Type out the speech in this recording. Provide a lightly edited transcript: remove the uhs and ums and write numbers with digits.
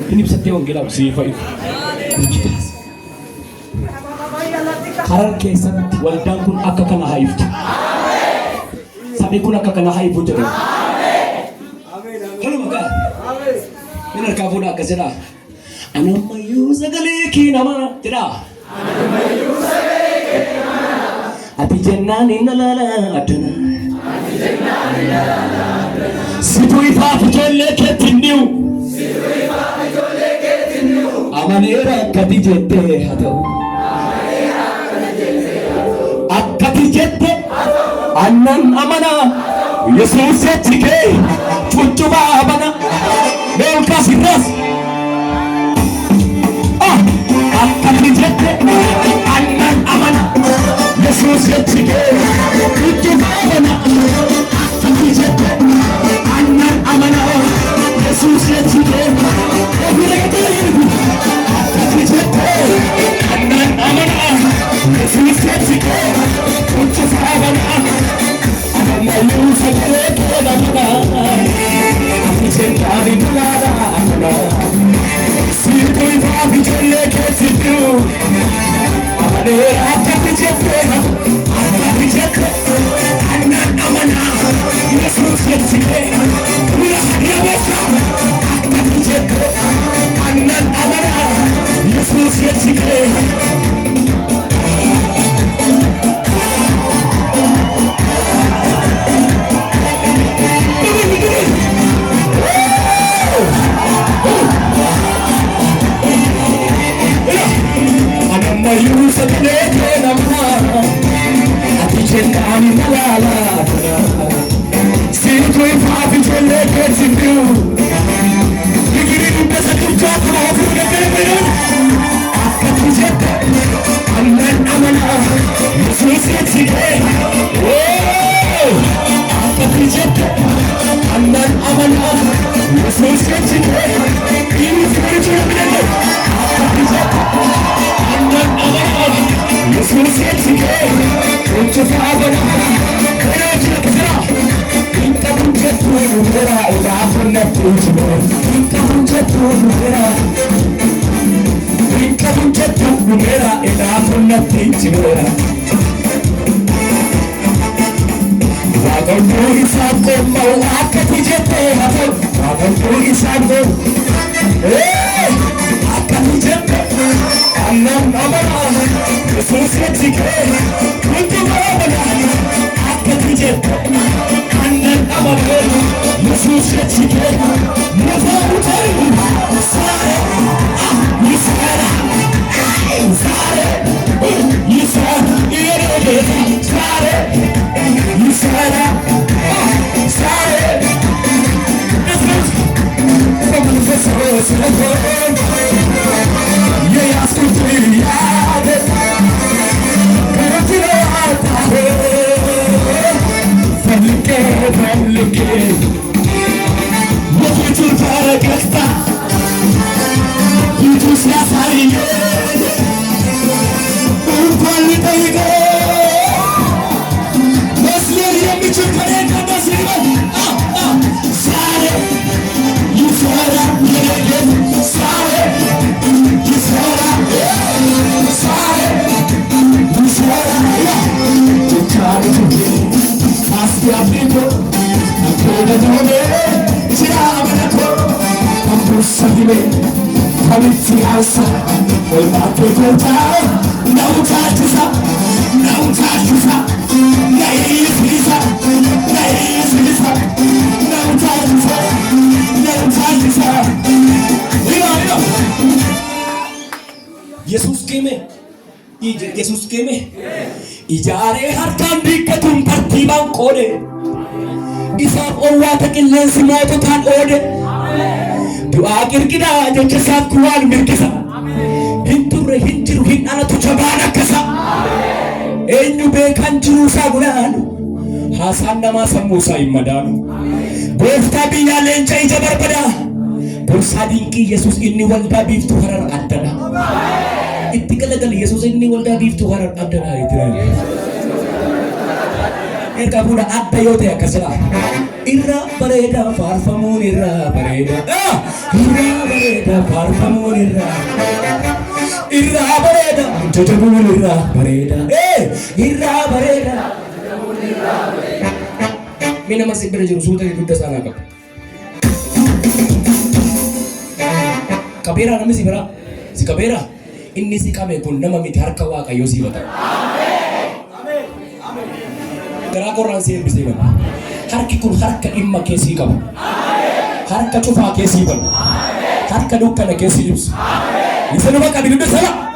Ini bisa tiwang gila sifa itu. Karar kesan waldang pun akka kana haiftu. Sabi kun akka kana haifu jadi. Kalau maka. Benar kamu nak kesana. Anam mayu segala kinama tidak. Ati jenna ni nalala adana. Situ ifa fujole ketindiu. Amanera kati jette hado. Akati jette annan amana. Yesus setike cucuba abana. Bel kasiras. Akati jette annan amana. Yesus setike cucuba abana. Akati jette annan amana. Yesus setike akati jette annan amana. Yesus setike cucuba abana. Amayu segala kinamana. Ati jenna ni nalala adana. Situ ifa fujole ketindiu. Amanera kati jette annan amana. Yesus setike akati jette annan amana. Yesus setike mayu segala kinamana. Ati jenna ni nalala adana. Situ ifa fujole ketindiu. Digiri bisa kerja kamu dengan akati jette annan amana. Yesus setike akati jette annan amana. Yesus setike ini spiritual benar. Akati jette annan amana. Yesus setike untuk apa? Kerja kerja. Kita menjadi mutiara udah pernah terjun. Kita menjadi mutiara. Kita menjadi mutiara udah pernah terjun. Walau pun sahaja mau akati jette hado. Walau pun sahaja, akati jette annan amana. Yesus setike untuk apa? Akati jette annan amana. Yesus setike mufautari sare yisara sare yisara ire sare yisara sare. Yeah, I'm still feeling Polizeiaußer, und ab und total, no touches up, no touches up, ladies up, ladies up, no touches up, no touches up. Yesus keme, Yesus keme, ijare harkan dikatun tartiban kode, isab orwata killensi mototan ode. Doa kirkida jecha saaf kuwaan mirkisa. Hinturre hinjiru hin anatu jabaan akkasa. Eenyu beekan jiru isaa gunaanu. Haasaan namaa sammuu isaa hin madaanu. Gooftaa biyyaa leenca ija barbada. Gorsaa dinqii Yesuus inni waldaa biiftuu harar addana. Itti galagal Yesuus inni waldaa biiftuu harar addana. Erga fuudha adda yoo ta'e akkasidha. Irra bareeda faarfamuun irra bareeda. Irra bareeda. bareeda faarfamuun irraa bareeda jajamuun irraa bareeda irraa bareeda. Mina masih bira jiru suuta guddaa sana qabu. Kabeera namni si bira si kabeera inni si qabe kun nama miti harka Waaqayyoo si bata. Garaa qorraan si eebbisee bana. Harki kun harka dhimma keessii qabu. Harka cufaa keessii banu. Harka dukkana keessii ibsu. Isa nama qabi dudda sana.